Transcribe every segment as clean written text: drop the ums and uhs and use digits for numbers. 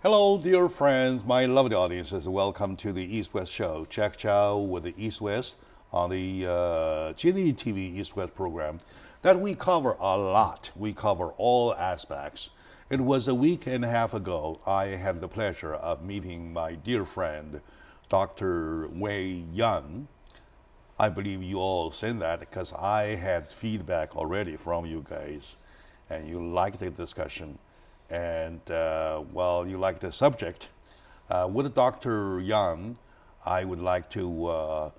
Hello, dear friends, my lovely audiences. Welcome to the East-West Show. Jack Chow with the East-West on the GNE TV East-West program that we cover a lot. We cover all aspects. It was a week and a half ago, I had the pleasure of meeting my dear friend, Dr. Wei Yan. I believe you all sent that because I had feedback already from you guys, and you liked the discussion. And well, you like the subject. With Dr. Yang, I would like to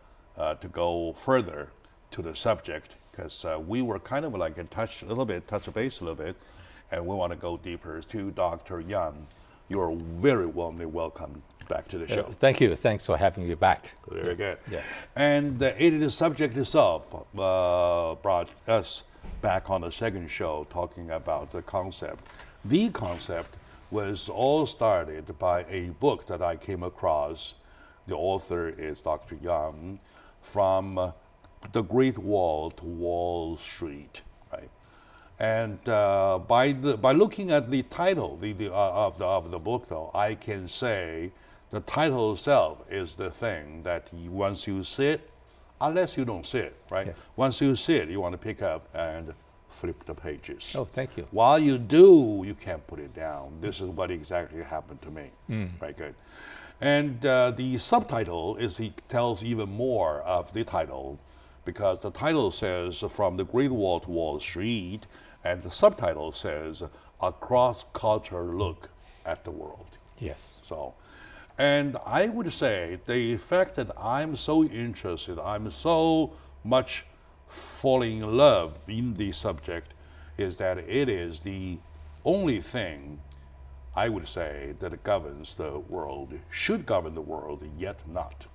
go further to the subject because we were kind of like touch base a little bit, and we want to go deeper to Dr. Yang. You are very warmly welcome back to the show. Thank you. Thanks for having me back. Very good. Yeah. And the subject itself brought us back on the second show talking about the concept. The concept was all started by a book that I came across. The author is Dr. Yang, from The Great Wall to Wall Street, right? And by looking at the title of the book, though, I can say the title itself is the thing that once you see it, unless you don't see it, right? Yeah. Once you see it, you want to pick up and flip the pages. Oh, thank you. While you do, you can't put it down. This is what exactly happened to me. Right, good. And the subtitle tells even more of the title, because the title says From the Great Wall to Wall Street, and the subtitle says Aeross Culture Look at the World. Yes. So, and I would say the fact that I'm so interested, I'm so much falling in love in the subject, is that it is the only thing I would say that governs the world, should govern the world, yet not.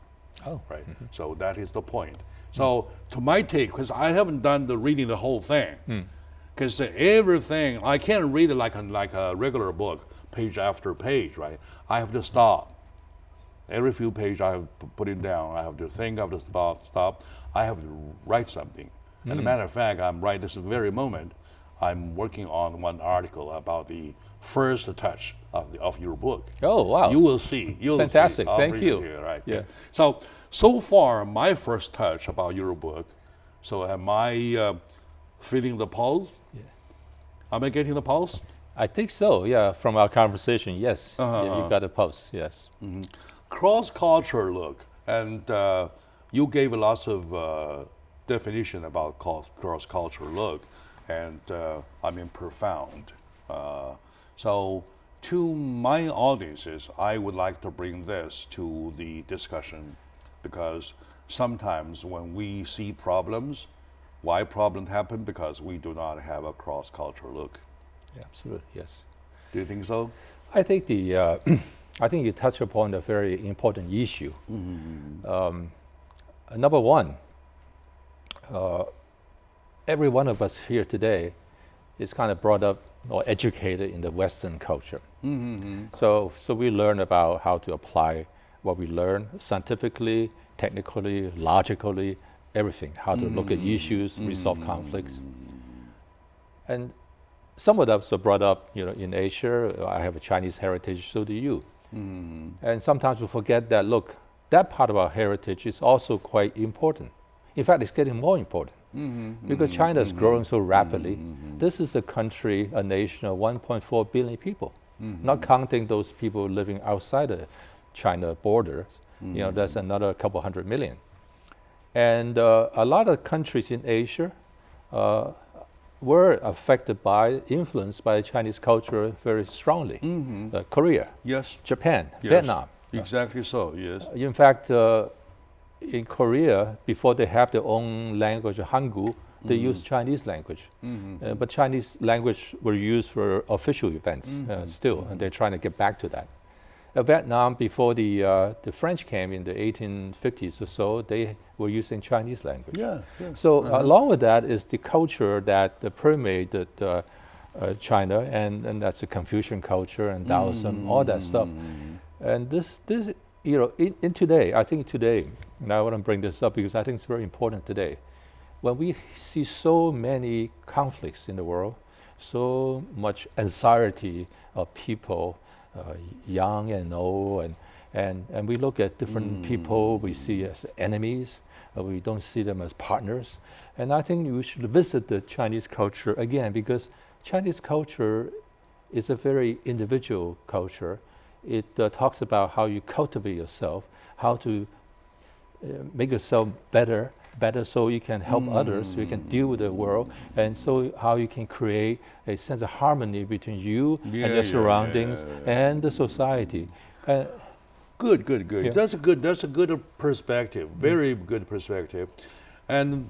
Oh. Right. So that is the point. So to my take, because I haven't done the reading the whole thing, because everything I can't read it like a regular book, page after page, right? I have to stop. Every few pages I have to put it down. I have to think, I have to stop. I have to write something. As a matter of fact, I'm right this very moment, I'm working on one article about the first touch of your book. Oh, wow. You will see. Fantastic. See. Thank you. Here, right? Yeah. So far, my first touch about your book, so am I feeling the pulse? Yeah. Am I getting the pulse? I think so, yeah, from our conversation, yes. Yeah, you got a pulse, yes. Cross-culture look, and you gave lots of definition about cross-culture look, and I mean profound. So to my audiences, I would like to bring this to the discussion, because sometimes when we see problems, why problems happen? Because we do not have a cross-culture look. Yeah, absolutely, yes. Do you think so? I think I think you touch upon a very important issue. Number one, every one of us here today is kind of brought up or educated in the Western culture. So we learn about how to apply what we learn scientifically, technically, logically, everything, how to look at issues, resolve conflicts. And some of us are brought up, in Asia. I have a Chinese heritage, so do you. And sometimes we forget that, look, that part of our heritage is also quite important. In fact, it's getting more important because China is growing so rapidly. This is a country, a nation of 1.4 billion people, not counting those people living outside the China borders. That's another couple 100 million. And a lot of countries in Asia were affected by, influenced by Chinese culture very strongly. Korea, Yes. Japan, Yes. Vietnam. Exactly so, yes. In fact, in Korea, before they have their own language, Hangul, they use Chinese language. But Chinese language were used for official events still, and they're trying to get back to that. Vietnam, before the French came in the 1850s or so, they were using Chinese language. Yeah. So along with that is the culture that permeated China, and that's the Confucian culture and Taoism, all that stuff. And this in today, I think today, and I want to bring this up because I think it's very important today, when we see so many conflicts in the world, so much anxiety of people young and old, and we look at different people we see as enemies. We don't see them as partners. And I think we should visit the Chinese culture again, because Chinese culture is a very individual culture. It talks about how you cultivate yourself, how to make yourself better so you can help others, so you can deal with the world, and so how you can create a sense of harmony between you and your surroundings and the society. Good. Yeah. That's a good perspective. Very good perspective. And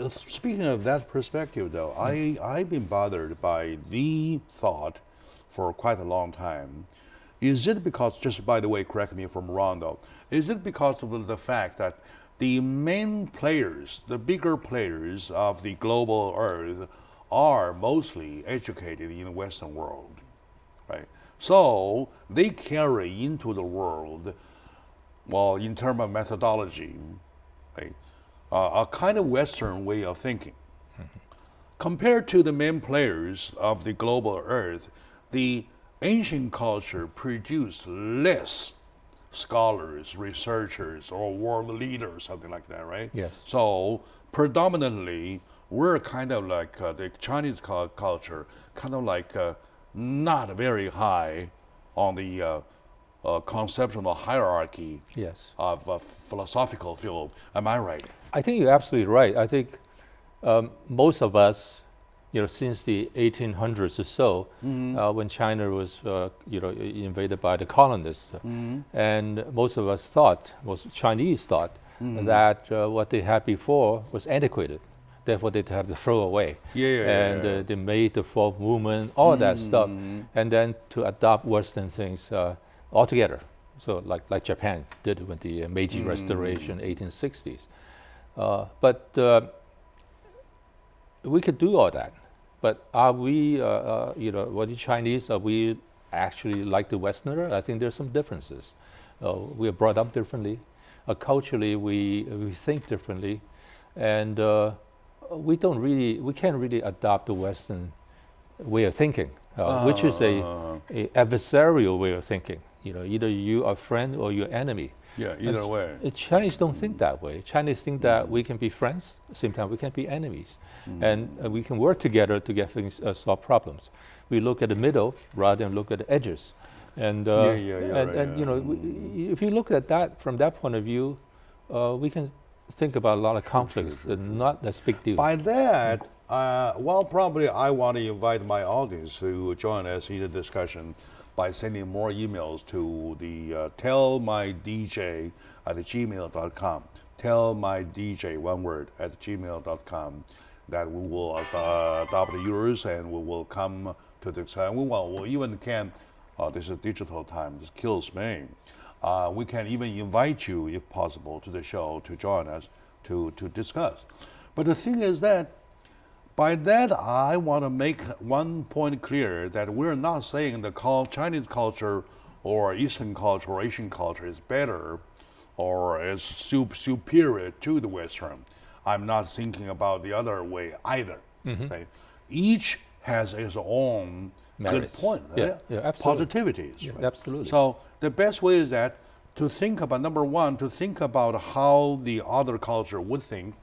speaking of that perspective, though, I've been bothered by the thought for quite a long time. Is it because, just by the way, correct me if I'm wrong, though, is it because of the fact that the main players, the bigger players of the global earth, are mostly educated in the Western world, right? So they carry into the world, well, in terms of methodology, right, a kind of Western way of thinking. Compared to the main players of the global earth, the ancient culture produced less scholars, researchers, or world leaders, something like that, right? Yes. So predominantly, we're kind of like the Chinese culture, kind of like not very high on the conceptual hierarchy Yes. of a philosophical field. Am I right? I think you're absolutely right. I think most of us, since the 1800s or so, when China was, invaded by the colonists, and most of us thought, most Chinese thought, that what they had before was antiquated. Therefore, they had to throw away. They made the folk movement, all that stuff, and then to adopt Western things altogether. So, like Japan did with the Meiji Restoration, 1860s. But we could do all that. But are we, what the Chinese, are we actually like the Westerner? I think there's some differences. We are brought up differently. Culturally, we think differently. And we can't really adopt the Western way of thinking, which is a adversarial way of thinking. Either you are friend or you're enemy. Yeah, either way. Chinese don't think that way. Chinese think that we can be friends, at the same time we can be enemies. And we can work together to get things, solve problems. We look at the middle rather than look at the edges. And, if you look at that from that point of view, we can think about a lot of conflicts, not a big deal. By that, probably I want to invite my audience to join us in the discussion by sending more emails to the tellmydj@gmail.com. Tellmydj, one word, @gmail.com. That we will adopt yours and we will come to the discussion. We even can, this is digital time, this kills me. We can even invite you, if possible, to the show to join us to discuss. But the thing is that, by that, I want to make one point clear, that we're not saying the Chinese culture or Eastern culture or Asian culture is better or is superior to the Western. I'm not thinking about the other way either. Okay? Each has its own merits. Good point, positivities. Yeah, right? absolutely. So the best way is that to think about, number one, to think about how the other culture would think.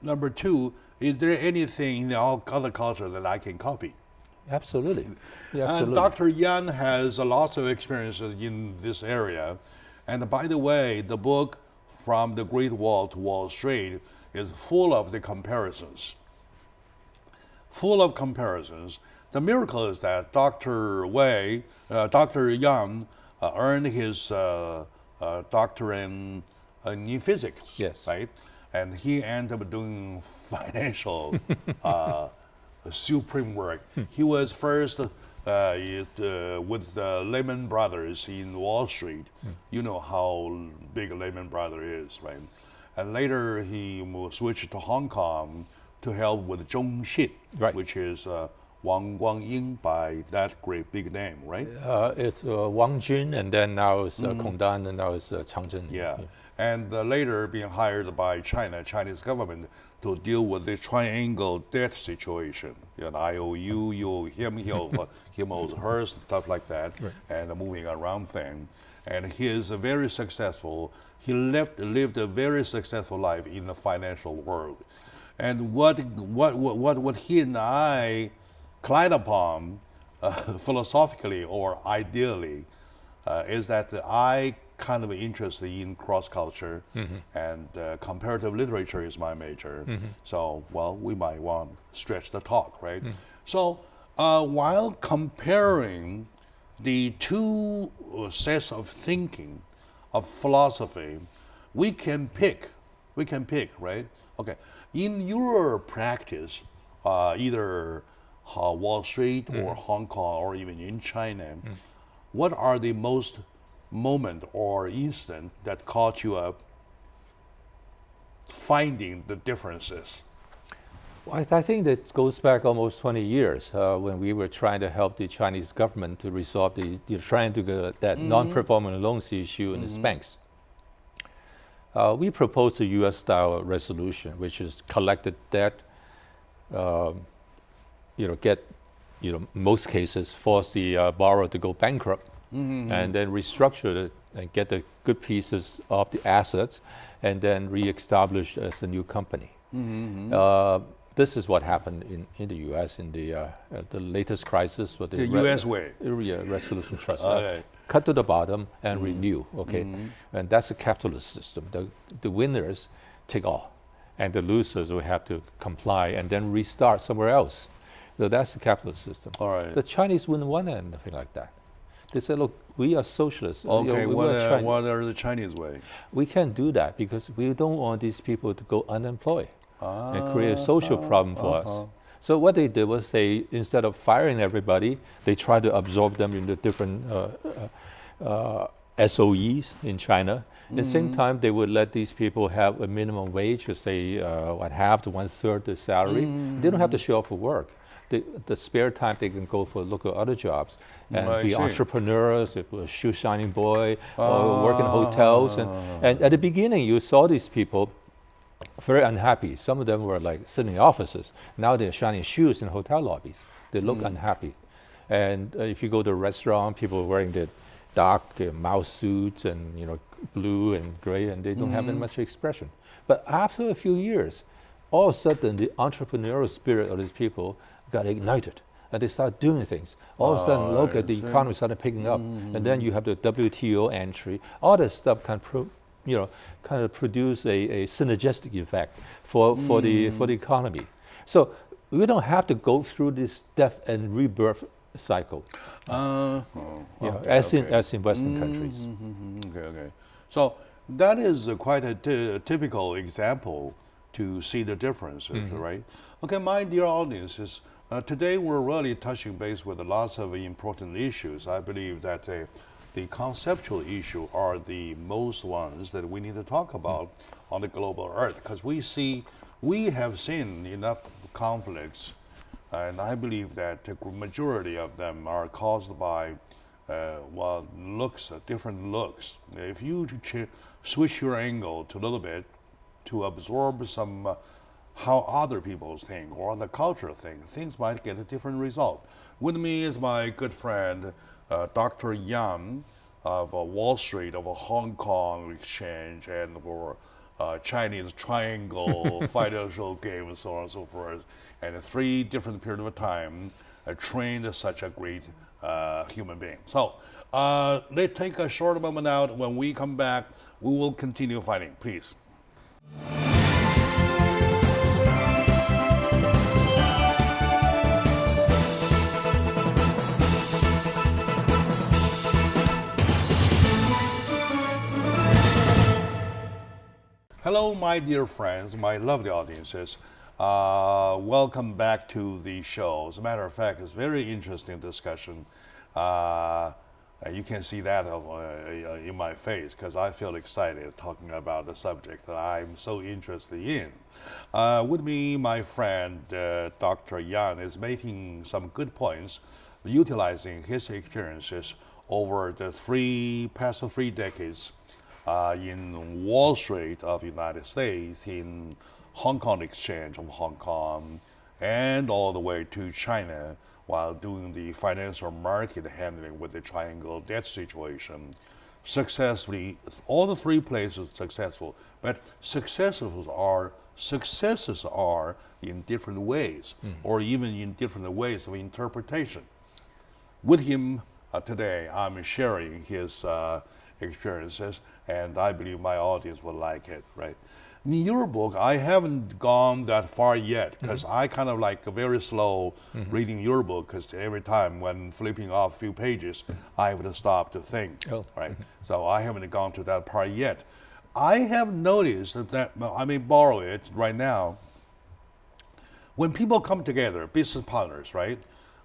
Number two, is there anything in the other culture that I can copy? Absolutely. Yeah, absolutely. And Dr. Yan has lots of experiences in this area. And by the way, the book From the Great Wall to Wall Street is full of the comparisons. Full of comparisons. The miracle is that Dr. Yang earned his doctorate in physics, yes, right? And he ended up doing financial supreme work. He was first with Lehman Brothers in Wall Street. You know how big Lehman Brothers is, right? And later he switched to Hong Kong to help with Zhongxin, right, which is Wang Guangying by that great big name, right? It's Wang Jun, and then now it's Kong Dan, and now it's Chang Zhen. Yeah. And later being hired by Chinese government to deal with the triangle debt situation. You know, IOU, you, him, him owes her, stuff like that, Right. and a moving around thing. And he is very successful. He lived a very successful life in the financial world. And what he and I collide upon philosophically or ideally is that I kind of interested in cross culture, and comparative literature is my major. So, well, we might want to stretch the talk, right? So, while comparing the two sets of thinking, of philosophy, we can pick, right? Okay, in your practice, either Wall Street or Hong Kong or even in China, what are the most moment or instant that caught you up finding the differences? Well, I think that goes back almost 20 years when we were trying to help the Chinese government to resolve that non-performing loans issue in its banks. We proposed a U.S.-style resolution, which is collected debt, most cases force the borrower to go bankrupt, and then restructure it and get the good pieces of the assets, and then reestablish as a new company. This is what happened in the U.S. in the latest crisis with the U.S. way. Resolution Trust. Okay. Cut to the bottom and renew. Okay, and that's a capitalist system. The winners take all, and the losers will have to comply and then restart somewhere else. So that's the capitalist system. All right. The Chinese wouldn't want anything like that. They said, look, we are socialists. Okay, what are the Chinese way? We can't do that because we don't want these people to go unemployed and create a social problem for us. So what they did was they, instead of firing everybody, they tried to absorb them into different SOEs in China. At the same time, they would let these people have a minimum wage, or say half to 1/3 the salary. They don't have to show up for work. The spare time they can go for look at other jobs and be entrepreneurs, if a shoe shining boy, or work in hotels. And at the beginning, you saw these people very unhappy. Some of them were like sitting in offices. Now they're shining shoes in hotel lobbies. They look unhappy. And if you go to a restaurant, people are wearing the dark mouse suits and blue and gray, and they don't have that much expression. But after a few years, all of a sudden the entrepreneurial spirit of these people got ignited, and they start doing things. All of a sudden, look at the economy started picking up, and then you have the WTO entry. All that stuff can kind of produce a synergistic effect for the economy. So we don't have to go through this death and rebirth cycle, as in Western countries. Okay. So that is quite a typical example to see the differences, right? Okay, my dear audiences, today we're really touching base with lots of important issues. I believe that the conceptual issue are the most ones that we need to talk about on the global earth, because we have seen enough conflicts, and I believe that the majority of them are caused by different looks. If you switch your angle to a little bit to absorb some how other people think or the culture think, things might get a different result. With me is my good friend, Dr. Yang of Wall Street, of Hong Kong Exchange, and for Chinese triangle financial game and so on and so forth, and 3 different periods of time trained such a great human being. So let's take a short moment out. When we come back, we will continue fighting. Please. Hello, my dear friends, my lovely audiences. Welcome back to the show. As a matter of fact, it's a very interesting discussion. You can see that in my face because I feel excited talking about the subject that I'm so interested in. With me, my friend Dr. Yan is making some good points, utilizing his experiences over the past three decades in Wall Street of the United States, in Hong Kong Exchange of Hong Kong, and all the way to China while doing the financial market handling with the triangle debt situation. Successfully, all the three places successful, but successes are in different ways, or even in different ways of interpretation. With him today, I'm sharing his experiences, and I believe my audience will like it, right? In your book, I haven't gone that far yet because I kind of like very slow reading your book because every time when flipping off a few pages, I have to stop to think, right? So I haven't gone to that part yet. I have noticed that, I may borrow it right now, when people come together, business partners, right?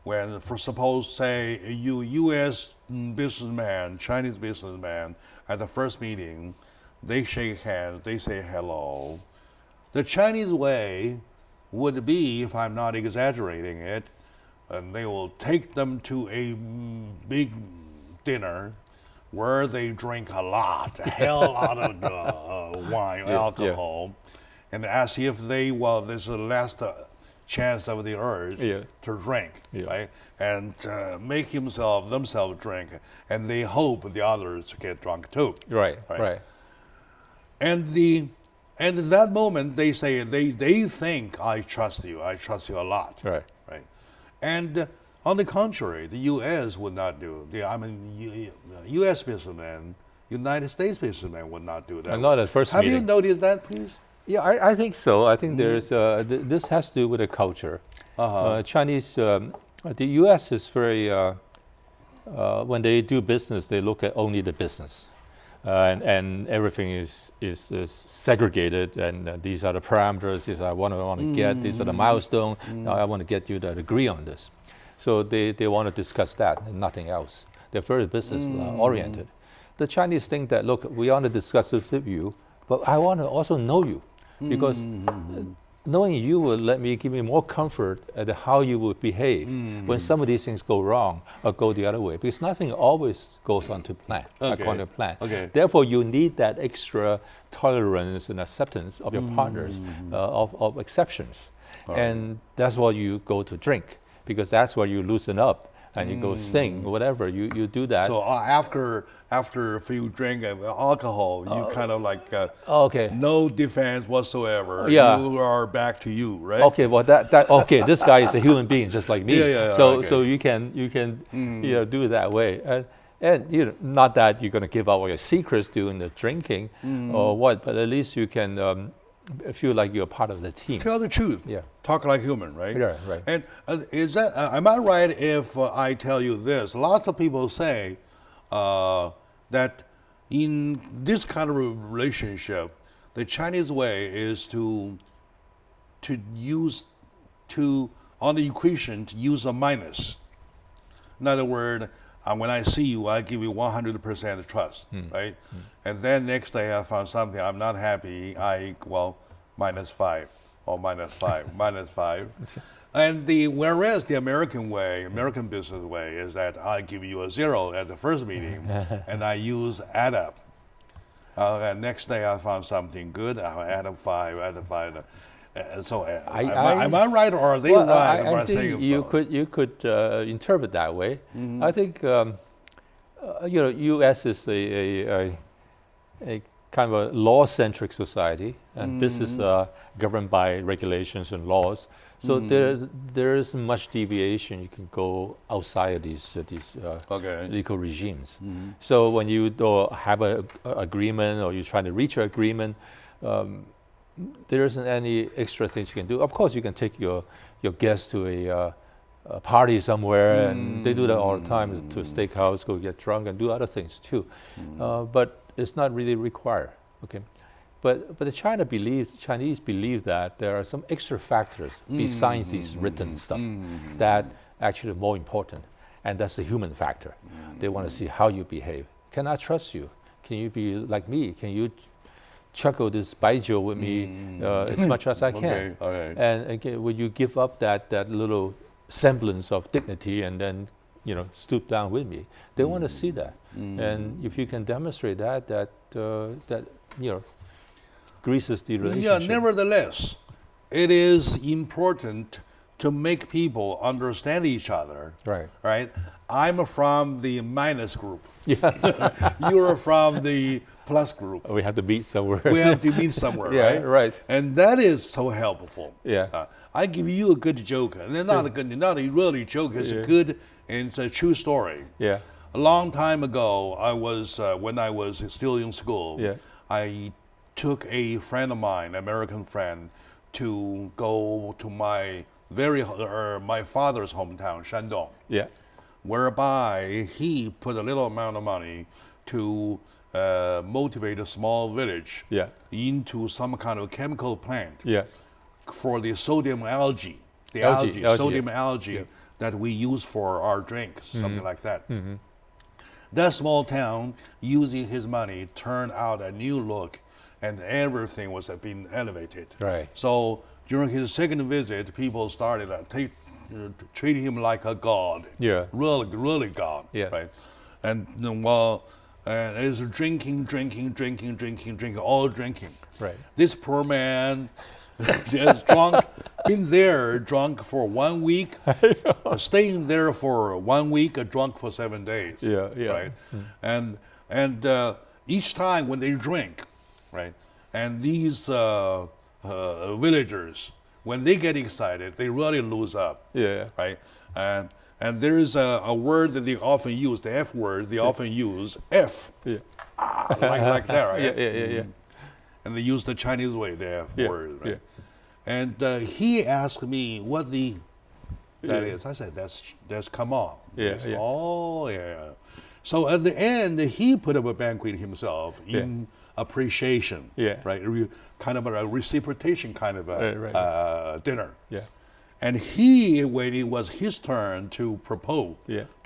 When, for suppose, say, a U.S. businessman, Chinese businessman, at the first meeting, they shake hands, they say hello. The Chinese way would be, if I'm not exaggerating it, and they will take them to a big dinner where they drink a lot, a hell lot of wine, alcohol, and as if this is the last chance of the earth to drink, right? And make themselves drink, and they hope the others get drunk too. Right. And in that moment, they say they think I trust you a lot, Right. And on the contrary, the U.S. would not do. U.S. businessmen, United States businessmen would not do that. And not at first Have meeting. you noticed that, please? Yeah, I think so. I think there's this has to do with the culture. Chinese, the U.S. is very when they do business, they look at only the business. And everything is segregated, and these are the parameters. These I want to get. These are the milestones. Now I want to get you to agree on this. So they want to discuss that and nothing else. They're very business oriented. The Chinese think that, look, we want to discuss this with you, but I want to also know you, because knowing you will give me more comfort at how you would behave when some of these things go wrong or go the other way, because nothing always goes on to plan, according to plan. Therefore, you need that extra tolerance and acceptance of your partners, of exceptions. And that's why you go to drink, because that's where you loosen up and you go sing, whatever, you do that. So after a few drink of alcohol, you kind of like no defense whatsoever. Yeah. You are back to you, right? Okay, well okay, this guy is a human being just like me. So you can do it that way. And not that you're going to give out all your secrets during the drinking or what, but at least you can feel like you're part of the team. Tell the truth. Yeah. Talk like human, right? Yeah, right. And is that am I right if I tell you this? Lots of people say that in this kind of relationship, the Chinese way is to use on the equation to use a minus. In other words, when I see you, I give you 100% trust, right? And then next day I found something I'm not happy. minus 5 or minus 5, minus 5. And whereas the American business way is that I give you a 0 at the first meeting, and I use add up. And next day I found something good. I add up 5, add up 5. So am I right, or are they right? I think you could interpret that way. I think U.S. is a kind of a law-centric society, and this is governed by regulations and laws. So there isn't much deviation. You can go outside of these legal regimes. So when you have an agreement or you're trying to reach an agreement, there isn't any extra things you can do. Of course, you can take your guests to a party somewhere, and they do that all the time, to a steakhouse, go get drunk, and do other things too. But it's not really required. Okay, but the Chinese believe that there are some extra factors besides these written stuff that actually are more important. And that's the human factor. They want to see how you behave. Can I trust you? Can you be like me? Can you chuckle this baijiu with me as much as I can? Okay. And again, would you give up that little semblance of dignity and then stoop down with me? They want to see that. And if you can demonstrate that greases the relationship. Yeah, nevertheless, it is important to make people understand each other. Right? I'm from the minus group. Yeah. You're from the plus group. We have to meet somewhere. We have to meet somewhere, Yeah, right? right. And that is so helpful. Yeah. I give you a good joke, and it's not a really joke. It's a good, and it's a true story. Yeah. A long time ago, when I was still in school, Yeah. I took a friend of mine, American friend, to go to my father's hometown, Shandong. Yeah. Whereby he put a little amount of money to motivate a small village into some kind of chemical plant for the sodium algae, sodium algae that we use for our drinks, something like that. That small town, using his money, turned out a new look, and everything was being elevated. Right. So during his second visit, people started treating him like a god. Yeah. Really god. Yeah. Right. And it's drinking, all drinking. Right. This poor man just been there drunk for 1 week, staying there for 1 week, drunk for 7 days. Yeah. Right. And each time when they drink, right, and these villagers, when they get excited, they really lose up. Yeah. Right. And there is a word that they often use, the F word. They often use F. Yeah. Like that, right? Yeah. And they use the Chinese way, the F word. Right? Yeah. And he asked me what that is. I said, that's come on. Yeah. Said, oh, yeah. So at the end, he put up a banquet himself in appreciation. Yeah. Right. Kind of a reciprocation kind of a dinner. Yeah. And when it was his turn to propose,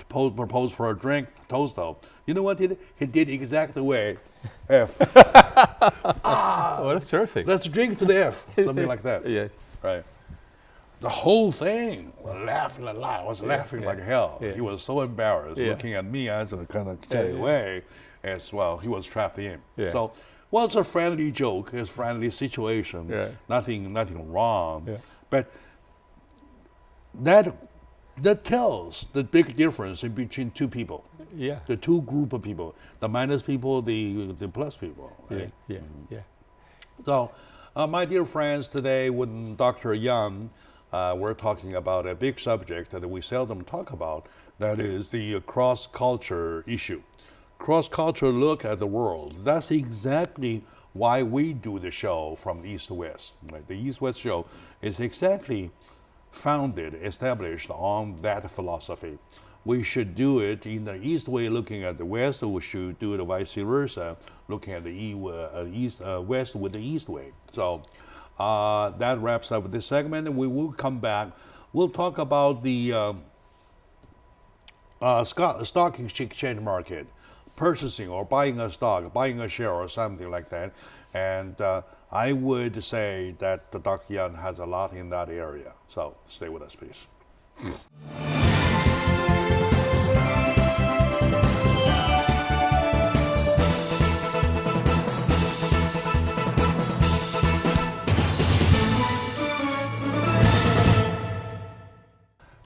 propose for a drink, toast, you know what he did? He did exactly the way F. Oh, that's terrific. Let's drink to the F, something like that. Yeah. Right. The whole thing was laughing a lot. I was laughing like hell. Yeah. He was so embarrassed, looking at me as a kind of way, as well. He was trapped in. Yeah. So, well, it's a friendly joke. It's a friendly situation. Yeah. Nothing wrong. Yeah. But that tells the big difference in between two people. Yeah. The two group of people, the minus people, the plus people. Right? Yeah. So, my dear friends, today with Dr. Yang, we're talking about a big subject that we seldom talk about. That is the cross-culture issue. Cross-culture look at the world. That's exactly why we do the show from East to West. Right? The East-West show is exactly established on that philosophy. We should do it in the East way, looking at the West. We should do it vice versa, looking at the West with the East way. So that wraps up this segment. We will come back. We'll talk about the stock exchange market, purchasing or buying a stock, buying a share or something like that. And I would say that Dr. Yan has a lot in that area. So stay with us, please.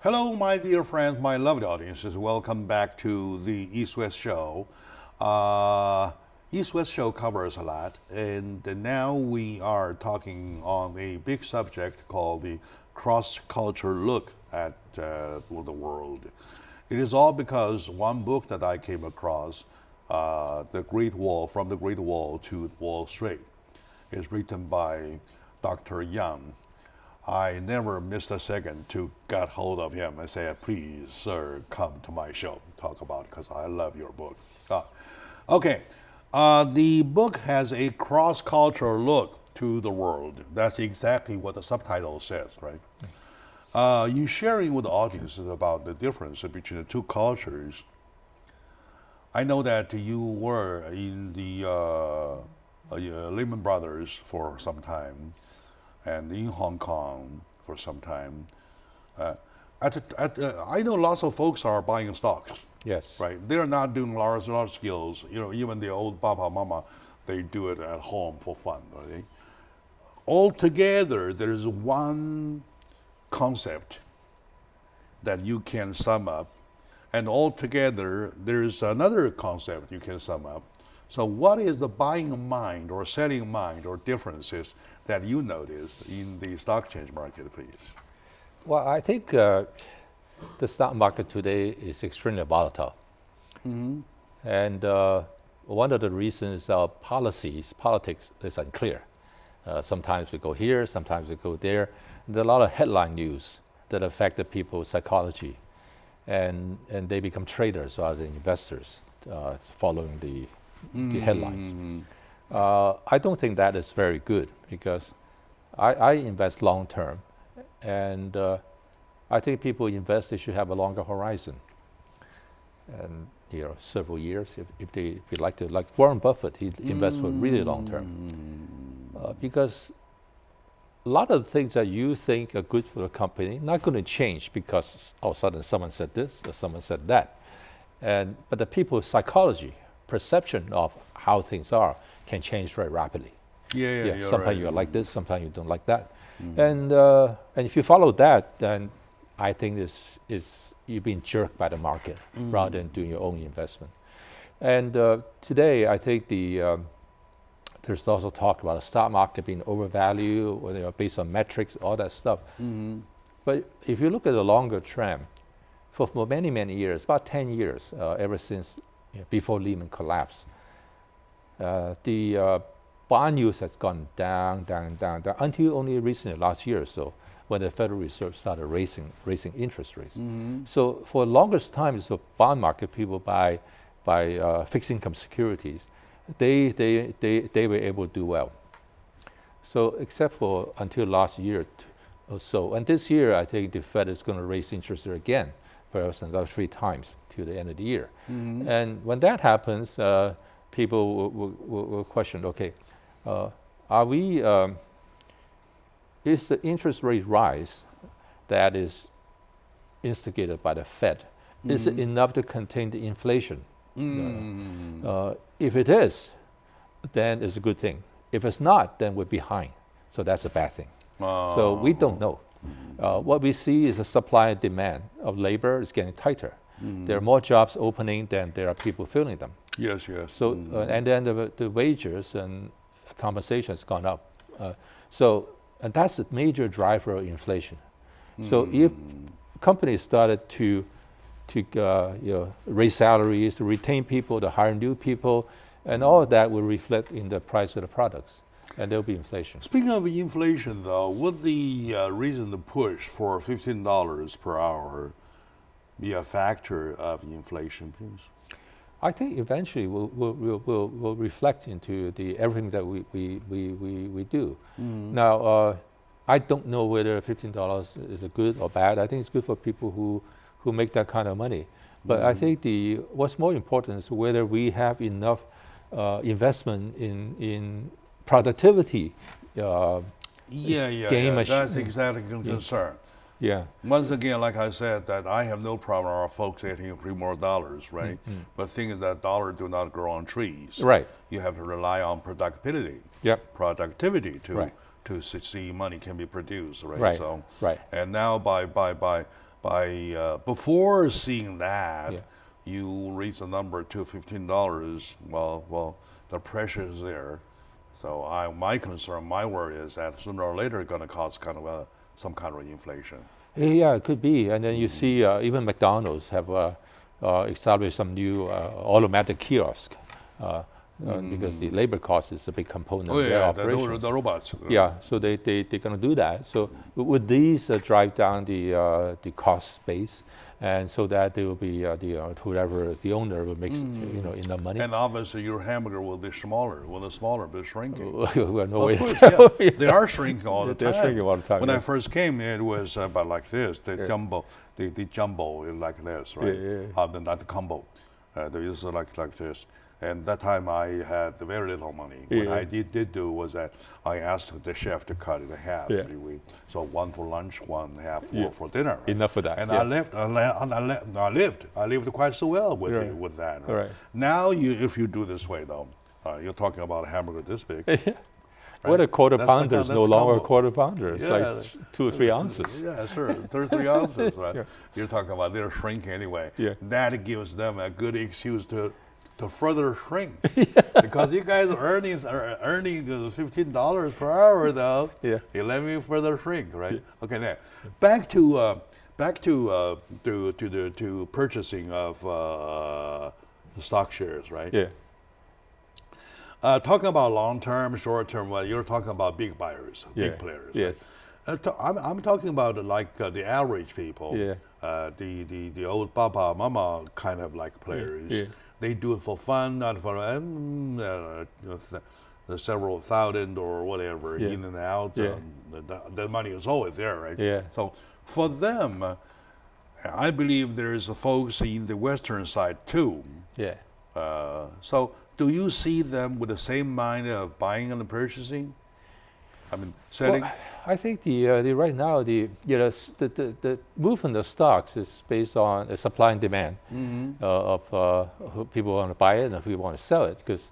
Hello, my dear friends, my lovely audiences. Welcome back to the East-West Show. East-West Show covers a lot, and now we are talking on a big subject called the cross-culture look at the world. It is all because one book that I came across, The Great Wall, From the Great Wall to Wall Street, is written by Dr. Yang. I never missed a second to get hold of him and say, please, sir, come to my show, talk about it, because I love your book. Okay, the book has a cross-cultural look to the world. That's exactly what the subtitle says, right? You sharing with the audiences about the difference between the two cultures. I know that you were in the Lehman Brothers for some time, and in Hong Kong for some time. I know lots of folks are buying stocks. Yes. Right, they're not doing large skills. You know, even the old Papa Mama, they do it at home for fun. Right? Altogether, there is one concept that you can sum up, and altogether there's another concept you can sum up. So what is the buying mind or selling mind or differences that you noticed in the stock exchange market, please? Well, I think the stock market today is extremely volatile. And one of the reasons our politics is unclear. Sometimes we go here, sometimes we go there. There are a lot of headline news that affect the people's psychology, and they become traders rather than investors, following the headlines. I don't think that is very good, because I invest long term, and I think people invest, they should have a longer horizon, and several years. If they like to, like Warren Buffett, he invests for really long term, because a lot of the things that you think are good for the company not going to change because all of a sudden someone said this or someone said that, but the people's psychology, perception of how things are can change very rapidly. Sometimes right. you like this, sometimes you don't like that, and if you follow that, then I think this is you're being jerked by the market rather than doing your own investment. And today, I think there's also talk about the stock market being overvalued, or based on metrics, all that stuff. But if you look at the longer trend, for many, many years, about 10 years, ever since before Lehman collapsed, the bond yields has gone down, until only recently, last year or so, when the Federal Reserve started raising interest rates. So for the longest time, the bond market, people buy fixed income securities, they were able to do well. So except for until last year or so, and this year I think the Fed is going to raise interest rate again, perhaps another 3 times to the end of the year. And when that happens, people will question, okay, are we? Is the interest rate rise that is instigated by the Fed, is it enough to contain the inflation? If it is, then it's a good thing. If it's not, then we're behind. So that's a bad thing. So we don't know. What we see is the supply and demand of labor is getting tighter. There are more jobs opening than there are people filling them. Yes. So and then the wages and compensation has gone up. And that's a major driver of inflation. So if companies started to raise salaries, to retain people, to hire new people, and all of that will reflect in the price of the products, and there'll be inflation. Speaking of inflation, though, would the reason to push for $15 per hour be a factor of inflation, please? I think eventually will reflect into everything that we do. Now, I don't know whether $15 is a good or bad. I think it's good for people who make that kind of money. But I think what's more important is whether we have enough investment in productivity. That's exactly the concern. Yeah. Once again, like I said, that I have no problem with our folks getting $3 more, right? But thing is that dollars do not grow on trees. Right. You have to rely on productivity. Yep. Productivity to see money can be produced, right? Right. So, right. And now by before seeing that, you raise the number to $15. Well, the pressure is there. So my concern, my worry is that sooner or later it's going to cause some kind of inflation. Yeah, it could be. And then you see even McDonald's have established some new automatic kiosk because the labor cost is a big component of their operations. The robots. Yeah, so they're going to do that. So would these drive down the cost base? and so that there will be whoever is the owner will make enough money. And obviously, your hamburger will be smaller. Will the smaller be shrinking? Well, no way. Of course, yeah. They are shrinking all the time. They're shrinking all the time. When I first came, it was about like this. The jumbo, the jumbo is like this, right? Not the combo. There is like this. And that time I had very little money. What I did do was that I asked the chef to cut it in half every week. So one for lunch, one half for dinner. Right? Enough for that. And I lived quite so well with that. Right? Right. Now, if you do this way though, you're talking about a hamburger this big. Right? What a quarter pounder is no longer a quarter pounder. It's like 2 or 3 ounces. Yeah, sure, 2 or 3 ounces, right? You're talking about they're shrinking anyway. That gives them a good excuse to further shrink, because you guys are earning $15 per hour though. You let me further shrink, right? Okay, now back to purchasing of the stock shares, right? Talking about long term, short term, well, you're talking about big buyers, big players. Yes. Right? I'm talking about like the average people, the old papa, mama kind of like players. They do it for fun, not for several thousand or whatever, in and out. The money is always there, right? So for them, I believe there's folks in the Western side too. So do you see them with the same mind of buying and purchasing? I mean, selling. Well, I think the right now the movement of stocks is based on supply and demand of who people want to buy it and who want to sell it. Because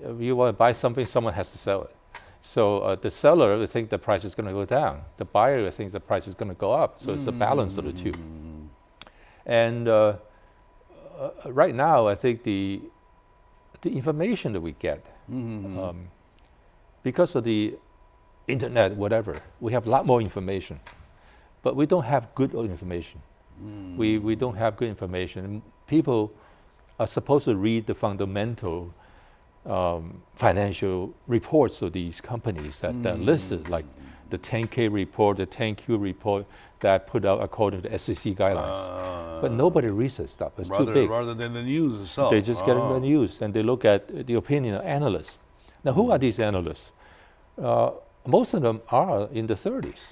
if you want to buy something, someone has to sell it. So the seller will think the price is going to go down. The buyer will think the price is going to go up. So it's a balance of the two. And right now, I think the information that we get because of the internet, whatever, we have a lot more information, but we don't have good information. We don't have good information. People are supposed to read the fundamental financial reports of these companies that are listed, like the 10K report, the 10Q report that put out according to the SEC guidelines. But nobody reads that stuff. It's too big. Rather than the news itself. They just get in the news and they look at the opinion of analysts. Now, who are these analysts? Most of them are in the 30s.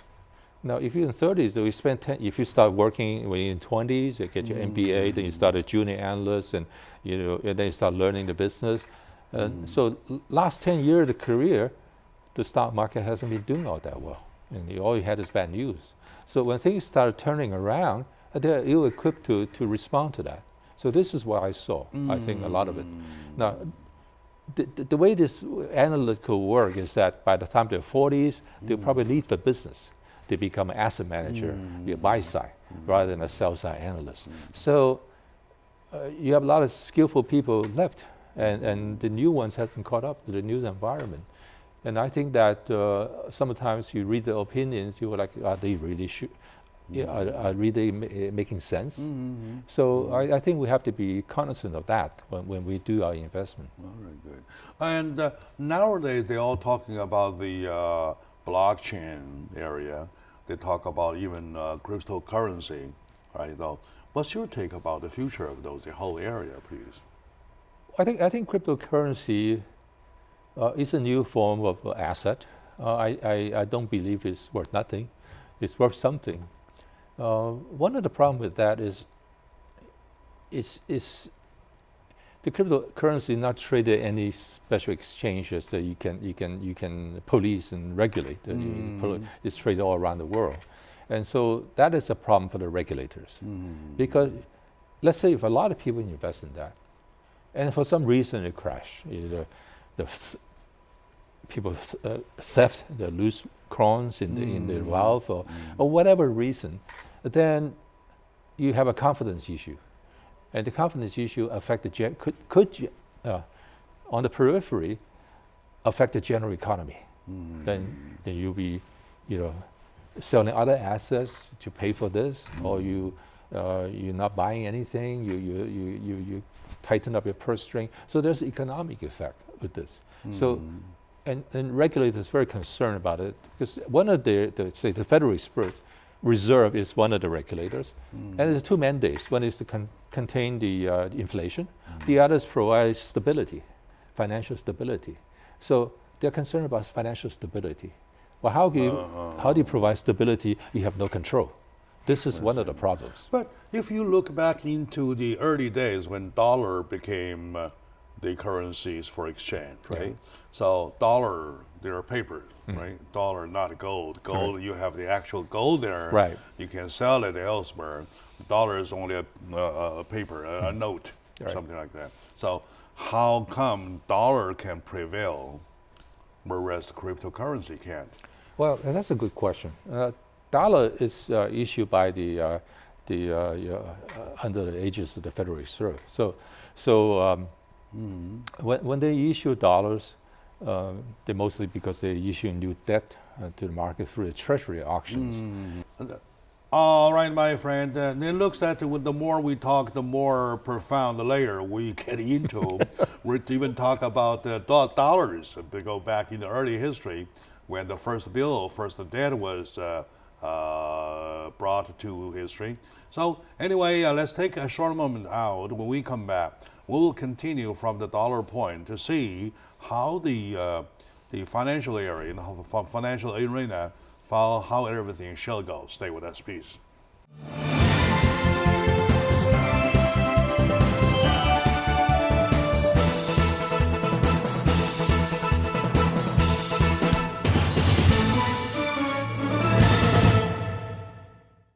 Now, if you're in 30s, we spend if you start working when you're in 20s, you get your MBA, then you start a junior analyst, and and then you start learning the business. So last 10 years of the career, the stock market hasn't been doing all that well, and all you had is bad news. So when things started turning around, they're ill-equipped to respond to that. So this is what I saw. I think a lot of it. Now, the way this analytical work is that by the time they're 40s, they'll probably leave the business. They become an asset manager, be a buy side, rather than a sell side analyst. So you have a lot of skillful people left, and the new ones hasn't caught up to the new environment. And I think that sometimes you read the opinions, you're like, are they really are really making sense? So I think we have to be cognizant of that when we do our investment. Very good. And nowadays they're all talking about the blockchain area. They talk about even cryptocurrency, right? Though, what's your take about the future of the whole area, please? I think cryptocurrency is a new form of asset. I don't believe it's worth nothing. It's worth something. One of the problems with that is the cryptocurrency not traded any special exchanges that you can police and regulate. It's traded all around the world, and so that is a problem for the regulators. Because let's say if a lot of people invest in that, and for some reason it crashed, either people theft, they lose crowns in the wealth, or whatever reason, then you have a confidence issue. And the confidence issue affect could on the periphery affect the general economy. Then you'll be, selling other assets to pay for this, or you're not buying anything. You tighten up your purse string. So there's economic effect with this. So, and regulators are very concerned about it, because one of the federal experts Reserve is one of the regulators, and there's two mandates. One is to contain the inflation. The other is provide stability, financial stability. So they're concerned about financial stability. Well, how do you provide stability? You have no control. This is one of the problems. But if you look back into the early days when dollar became the currencies for exchange, right? So dollar, they're paper, right? Dollar, not gold. Gold, you have the actual gold there. Right. You can sell it elsewhere. Dollar is only a paper, a note, something like that. So how come dollar can prevail, whereas cryptocurrency can't? Well, that's a good question. Dollar is issued by under the aegis of the Federal Reserve. When they issue dollars, they mostly because they issue new debt to the market through the treasury auctions. All right, my friend. It looks that the more we talk, the more profound the layer we get into. We even talk about dollars. We go back in the early history when the first debt was brought to history. So anyway, let's take a short moment out. When we come back, we'll continue from the dollar point to see how the financial area, in the financial arena, how everything shall go. Stay with us, please.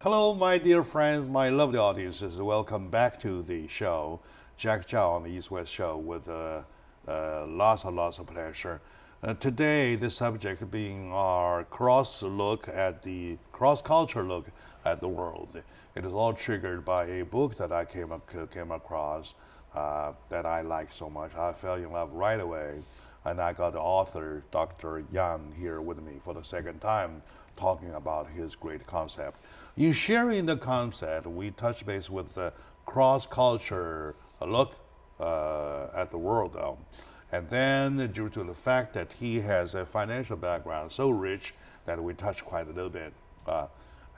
Hello, my dear friends, my lovely audiences. Welcome back to the show. Jack Chow on the East West Show with lots of pleasure. Today, the subject being our cross-culture look at the world. It is all triggered by a book that I came across that I like so much. I fell in love right away, and I got the author, Dr. Yan, here with me for the second time, talking about his great concept. In sharing the concept, we touch base with the cross-culture look at the world, though. And then, due to the fact that he has a financial background so rich that we touch quite a little bit.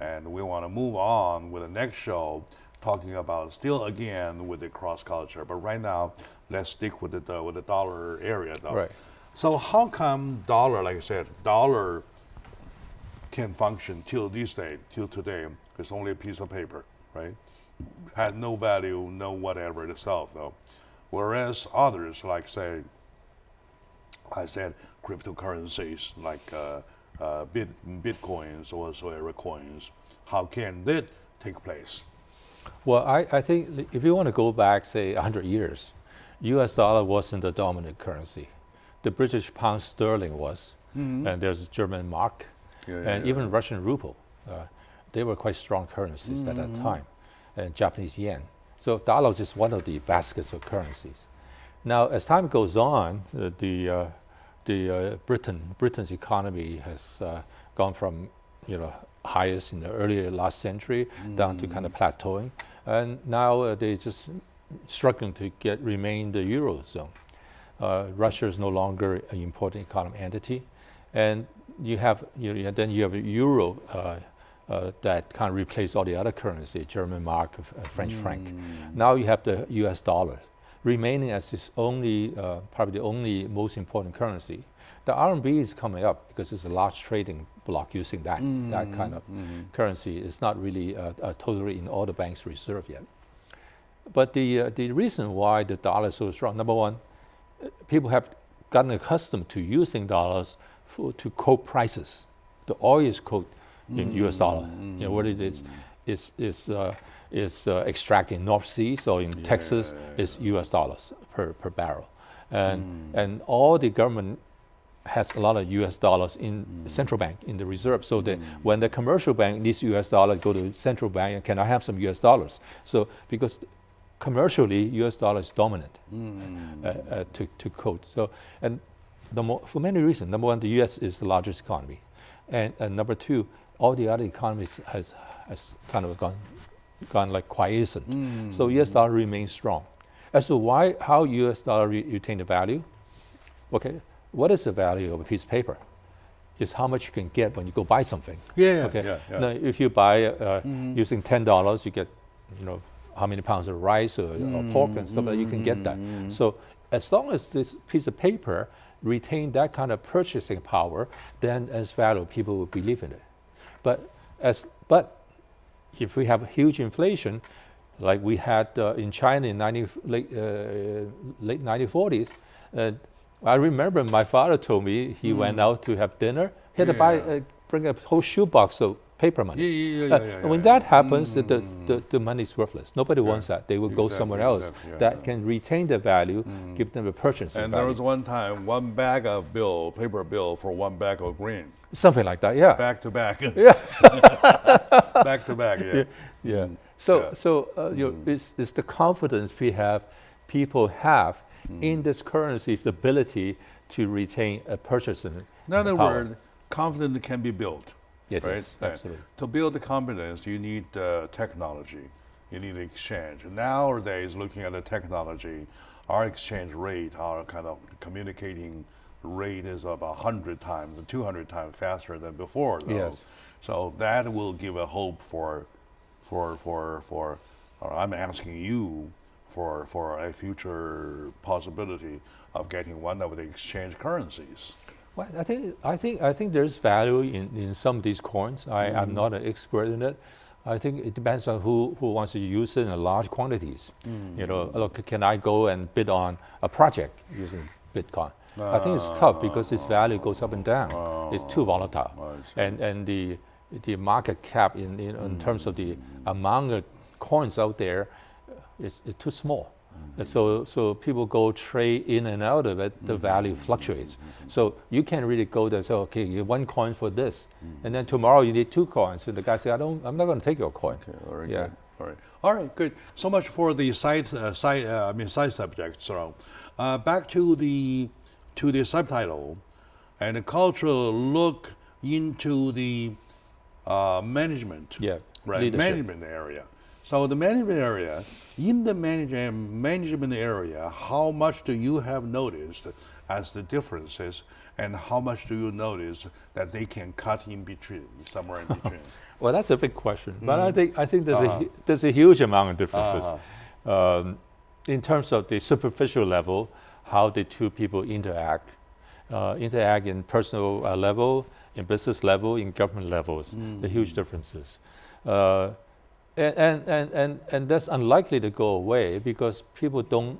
And we want to move on with the next show, talking about still again with the cross-culture. But right now, let's stick with the dollar area, though. Right. So how come dollar, like I said, dollar can function till today? It's only a piece of paper, right? Has no value, no whatever itself, though. Whereas others, like say, I said cryptocurrencies like bitcoins or Aeross coins, how can that take place? Well, I think if you want to go back, say, 100 years, U.S. dollar wasn't the dominant currency. The British pound sterling was, and there's German mark, and even Russian ruble. They were quite strong currencies at that time, and Japanese yen. So dollar is just one of the baskets of currencies. Now, as time goes on, Britain's economy has gone from highest in the early last century down to kind of plateauing, and now they just struggling to remain the eurozone. Russia is no longer an important economic entity, and you have a euro that kind of replaced all the other currency, German mark, French franc. Now you have the U.S. dollar remaining as its only, probably the only most important currency. The RMB is coming up because it's a large trading block using that kind of currency. It's not really totally in all the bank's reserve yet. But the reason why the dollar is so strong, number one, people have gotten accustomed to using dollars to quote prices. The oil is quoted in U.S. dollar. What it is extracted in North Sea, so in Texas, is U.S. dollars per barrel, and all the government has a lot of U.S. dollars in the central bank in the reserve. So that when the commercial bank needs U.S. dollars, go to the central bank and can I have some U.S. dollars? So because commercially, U.S. dollar is dominant to quote. So and for many reasons. Number one, the U.S. is the largest economy, and number two, all the other economies has kind of gone like quiescent. So U.S. dollar remains strong. As to how U.S. dollar retain the value, okay, what is the value of a piece of paper? is how much you can get when you go buy something. Yeah, Okay. yeah, yeah. Now, if you buy using $10, you get, how many pounds of rice or pork and stuff like that, you can get that. So as long as this piece of paper retain that kind of purchasing power, then as value, people will believe in it. But if we have huge inflation, like we had in China in late 1940s, I remember my father told me he went out to have dinner. He had to bring a whole shoebox of paper money. When that happens, the money is worthless. Nobody wants that. They will go somewhere else that can retain the value, give them a purchasing value. And there was one time, one bag of paper bill for one bag of grain. Something like that, yeah. Back to back. Yeah. Back to back, yeah. Yeah. It's the confidence people have in this currency's ability to retain a purchasing In other power. words, confidence can be built. Yes, right? yes, absolutely. To build the confidence, you need technology. You need exchange. Nowadays, looking at the technology, our exchange rate, our kind of communicating rate is about 100 times, 200 times faster than before, though. Yes. So that will give a hope for I'm asking you for a future possibility of getting one of the exchange currencies. Well, I think there's value in some of these coins. I'm not an expert in it. I think it depends on who wants to use it in large quantities. Look, can I go and bid on a project using Bitcoin? I think it's tough because its value goes up and down. It's too volatile, and the market cap in terms of the amount of coins out there is too small. So people go trade in and out of it, the value fluctuates. So you can't really go there and say, okay, you have one coin for this. And then tomorrow you need 2 coins. And the guy says, I'm not going to take your coin. Okay, all right, good. All right, good. So much for the side subjects. So, back to the subtitle, and the cultural look into the management. Yeah, right, leadership. Management area. So the management area, in the management area, how much do you have noticed as the differences, and how much do you notice that they can cut in between, somewhere in between? Well, that's a big question, but I think there's a huge amount of differences in terms of the superficial level, how the two people interact in personal level, in business level, in government levels. The huge differences. And that's unlikely to go away because people don't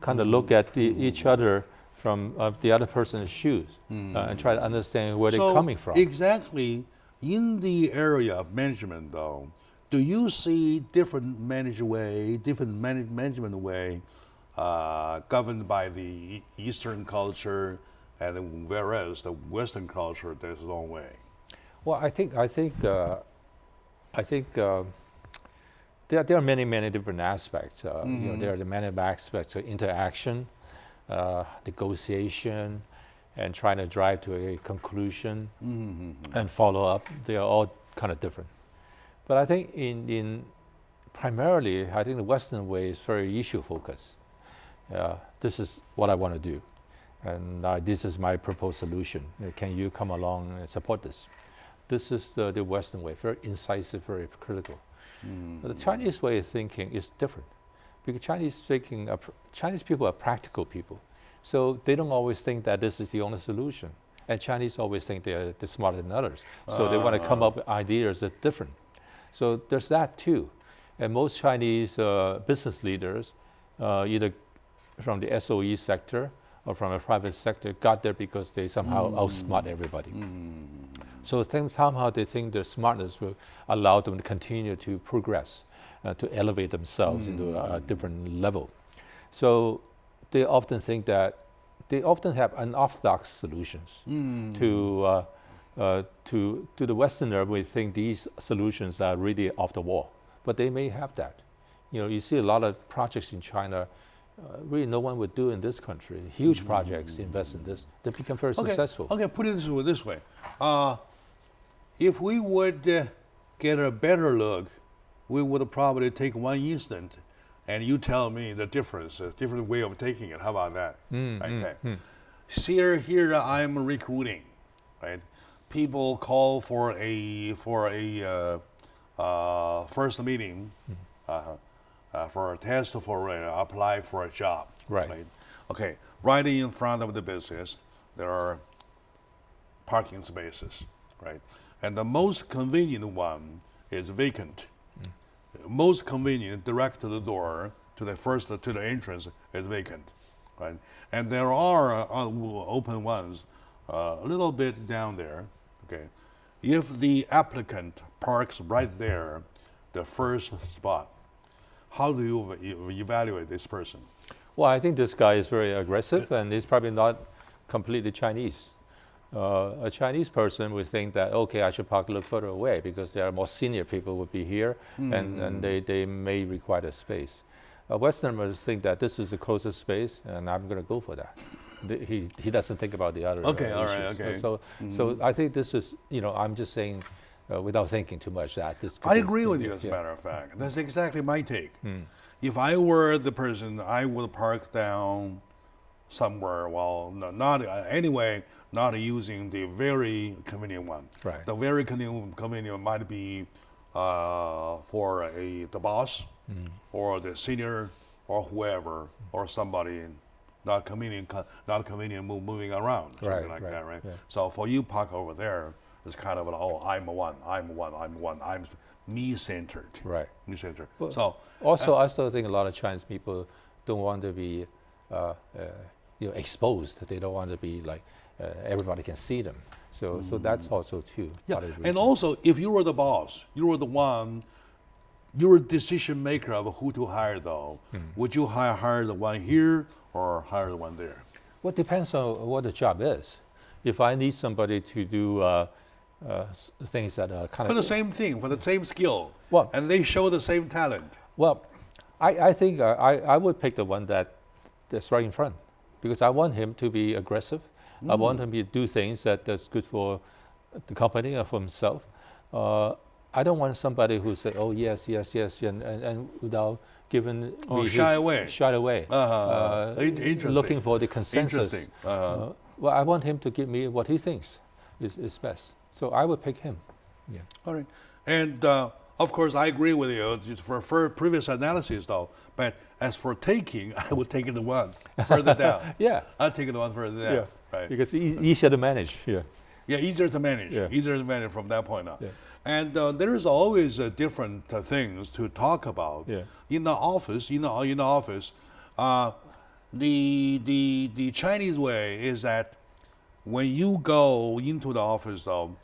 kind of look at each other from the other person's shoes and try to understand where they're coming from. Exactly, in the area of management, though, do you see different management way governed by the Eastern culture, and whereas the Western culture there's its own way? Well, I think there are many different aspects. There are many aspects of interaction, negotiation, and trying to drive to a conclusion and follow up. They are all kind of different. But I think primarily, I think the Western way is very issue focused. This is what I want to do, and this is my proposed solution. Can you come along and support this? This is the Western way, very incisive, very critical. But the Chinese way of thinking is different, because Chinese people are practical people, so they don't always think that this is the only solution. And Chinese always think they're smarter than others, so they want to come up with ideas that are different. So there's that too. And most Chinese business leaders, either from the SOE sector or from a private sector, got there because they somehow outsmart everybody. So somehow they think their smartness will allow them to continue to progress, to elevate themselves into a different level. So they often think that they often have unorthodox solutions to the Westerner. We think these solutions are really off the wall, but they may have that. You see a lot of projects in China. Really, no one would do in this country. Huge projects invest in this. They become very successful. Okay, put it this way. If we would get a better look, we would probably take one instant, and you tell me the differences, different way of taking it. How about that? Okay. Here I am recruiting. right? People call for a first meeting, for a test, for apply for a job. Right. Okay. Right in front of the business, there are parking spaces, right? And the most convenient one is vacant. Most convenient, direct to the door, to the entrance, is vacant, right? And there are open ones a little bit down there. Okay, if the applicant parks right there, the first spot, how do you evaluate this person? Well, I think this guy is very aggressive, and he's probably not completely Chinese. A Chinese person would think that, okay, I should park a little further away because there are more senior people would be here, and they may require a space. Westerners think that this is the closest space, and I'm going to go for that. He doesn't think about the other issues. Okay. So I think this is, I'm just saying, without thinking too much, that this could I be, agree with you, as a matter of fact. That's exactly my take. If I were the person, I would park down somewhere, not using the very convenient one. Right. The very convenient might be for the boss or the senior or whoever or somebody not convenient moving around, something like that, right? Yeah. So for you park over there, it's kind of I'm me-centered. Right. Me-centered. Well, So also, I still think a lot of Chinese people don't want to be exposed. They don't want to be like everybody can see them. So that's also too. yeah, part of the and reason. also if you were the boss, you were the one, you were decision maker of who to hire though. Would you hire the one here or hire the one there? Well, it depends on what the job is. If I need somebody to do things that are kind For of the same thing, for the same skill, Well- and they show the same talent. well, I think I would pick the one that's right in front, because I want him to be aggressive. I want him to do things that's good for the company or for himself. I don't want somebody who say, "Oh yes, and without giving me shy away. Interesting. looking for the consensus. Interesting. Well, I want him to give me what he thinks is best. So I would pick him. Yeah. All right. And of course, I agree with you just for previous analysis, though. But as for taking, I would take the one further down. Yeah. I'd take the one further down. Yeah. Right. Because easier to manage. Yeah. Yeah, easier to manage. Yeah. Easier to manage from that point on. Yeah. And there is always different things to talk about. Yeah. In the office, the Chinese way is that when you go into the office, though,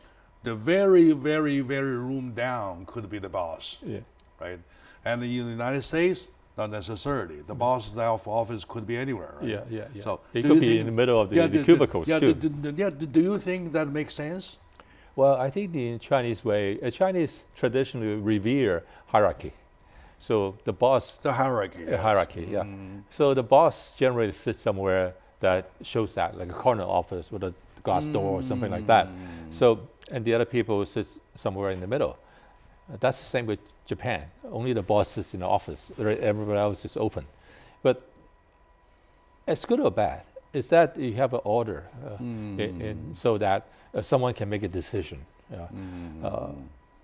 the very, very, very room down could be the boss, Yeah. right? And in the United States, not necessarily. The boss's office could be anywhere, right? Yeah. So It do could you be think- in the middle of the cubicles too. Do you think that makes sense? Well, I think the Chinese way, Chinese traditionally revere hierarchy. So the boss, The hierarchy. the hierarchy, yeah. So the boss generally sits somewhere that shows that, like a corner office with a glass door or something like that. So, and the other people sit somewhere in the middle. That's the same with Japan. Only the boss sits in the office. Everyone else is open. But it's good or bad is that you have an order so that someone can make a decision.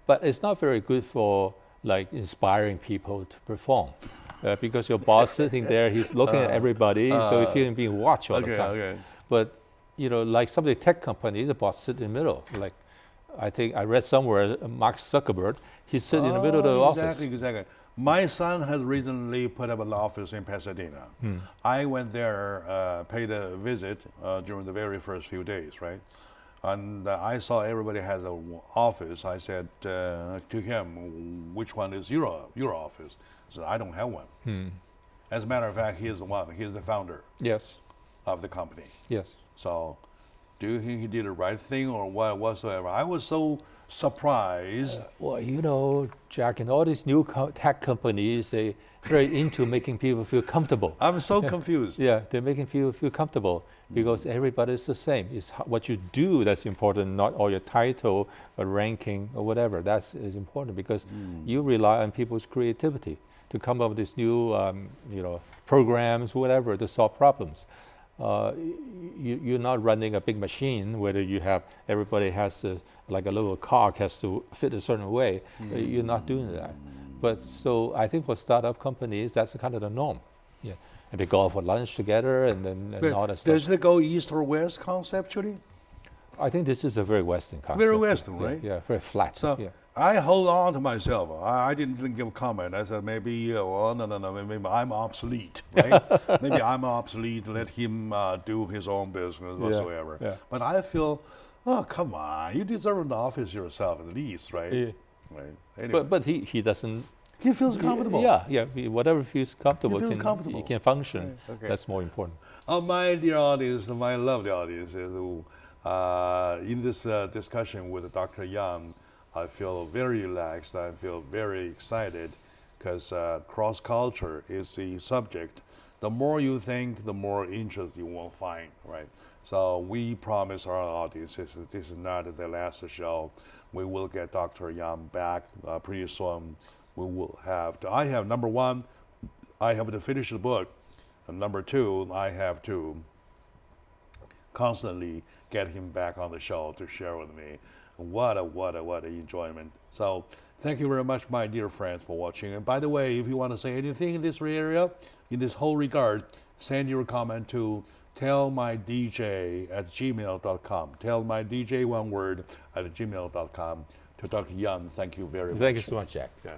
But it's not very good for like inspiring people to perform. Because your boss sitting there, he's looking at everybody, so you feel being watched all the time. Okay. But like some of the tech companies, the boss sit in the middle. Like I think I read somewhere, Mark Zuckerberg, he sit in the middle of the office. Exactly. My son has recently put up an office in Pasadena. I went there, paid a visit during the very first few days, right? And I saw everybody has an office. I said to him, "Which one is your office?" He said, "I don't have one." As a matter of fact, he is the one. He is the founder Yes. of the company. Yes. So, do you think he did the right thing or what whatsoever? I was so surprised. Well, Jack, and all these new tech companies, they're very into making people feel comfortable. I'm so confused. Yeah, they're making people feel comfortable because everybody's the same. It's what you do that's important, not all your title or ranking or whatever. That is important because you rely on people's creativity to come up with these new, programs, whatever, to solve problems. you're not running a big machine where you have everybody has to, like a little car has to fit a certain way. You're not doing that. But so I think for startup companies, that's kind of the norm. Yeah, and they go out for lunch together and all that stuff. Does it go east or west conceptually? I think this is a very Western concept. Very Western, right? Yeah, very flat. So yeah. I hold on to myself. I didn't give a comment. I said maybe, well, no, maybe I'm obsolete, right? Maybe I'm obsolete. Let him do his own business whatsoever. Yeah. But I feel, oh, come on, you deserve an office yourself at least, right? Yeah. Right. Anyway. But he doesn't. He feels comfortable. Whatever feels comfortable. He feels comfortable. He can function. Right. Okay. That's more important. My dear audience, my lovely audience, in this discussion with Dr. Yang, I feel very relaxed. I feel very excited because cross-culture is the subject. The more you think, the more interest you will find, right? So we promise our audiences that this is not the last show. We will get Dr. Yang back pretty soon. We will have to, number one, I have to finish the book. And number two, I have to constantly get him back on the show to share with me. What a enjoyment. So thank you very much, my dear friends, for watching. And by the way, if you want to say anything in this area, in this whole regard, send your comment to tellmydj@gmail.com. Tellmydj, one word, @gmail.com. To Dr. Yang, thank you very much. Thank you so much, Jack. Yeah.